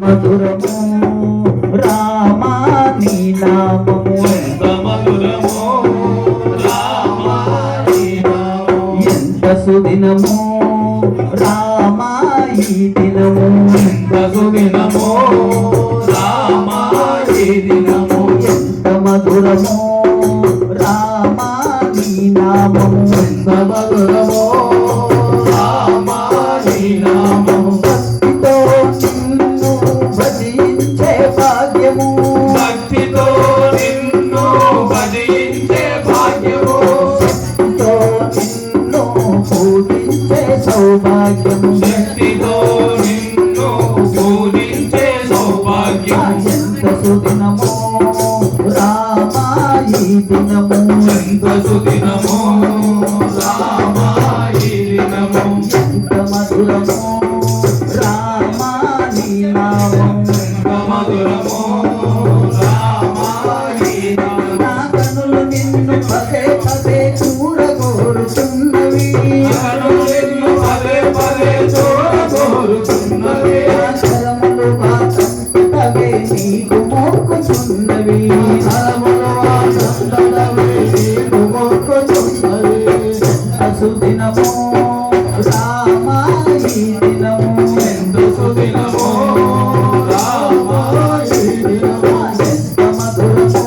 మధురము రామా నీ నామము ఎంత మధురమో రామా నీ నామము ఎంత సుదినము రామా ఈ దినము ఎంత సుదినమో రామా ఈ దినము ఎంత మధురము రామా నీ నామము ఎంత మధురమో రామా నీ నామము భక్తితో నిన్ను భజించే భాగ్యము భక్తితో నిన్ను పూజించే సౌభాగ్యము శక్తితో నిన్ను పూజించే సౌభాగ్యము ఎంత సుదినము రామా ఈ దినము ఎంత సుదినమో రామా ఈ దినము ఎంత మధురము రామా నీ నామము ఎంత మధురమో రామా ఈ నామము నా కనులు నిన్ను పదే పదే చూడగోరుతున్నవి కనులు నిన్ను పదే పదే చూడగోరుతున్నవి అక్షరములు వాకంతవే నీకు మొక్కుచున్నవి అరములు వాసంతవే నీకు మొక్కుచున్నవి సుదినము రామా ఈ దినము ఎంత సుదినమో రామా ఈ దినము ఎంత మధురము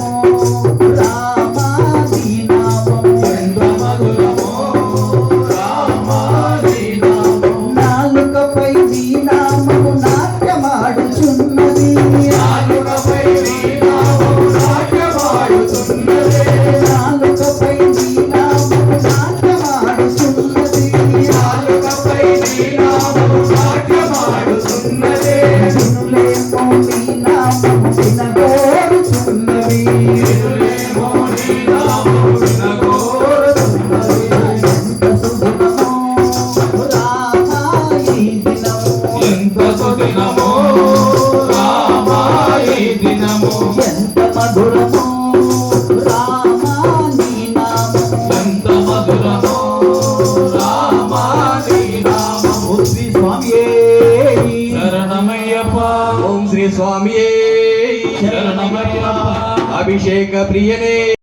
రామా నీ నామము ఎంత మధురమో రామా ఈ నామము నాలుకపై నీ నామము నాట్యమాడుచున్నది నాలుకపై నీ నామము నాట్యమాడుతున్నది నాలుకపై నీ నామము నాట్యమాడుచున్నది నాలుకపై నీ నామము నాట్యమాడుతున్నది వినులేమో నీ నామము వినగోరుచున్నవి వినులేమో నీ నామము వినగోరుతున్నది ఎంత సుదినము రామా ఈ దినము ఎంత సుదినమో రామా ఈ దినము ఎంత మధురము రామా నీ నామము ఎంత మధురమో రామా నీ నామము ఓం శ్రీ స్వామియే శరణమయ్యప్ప ఓం శ్రీ స్వామియే శరణమయ్యప్ప అభిషేక ప్రియనే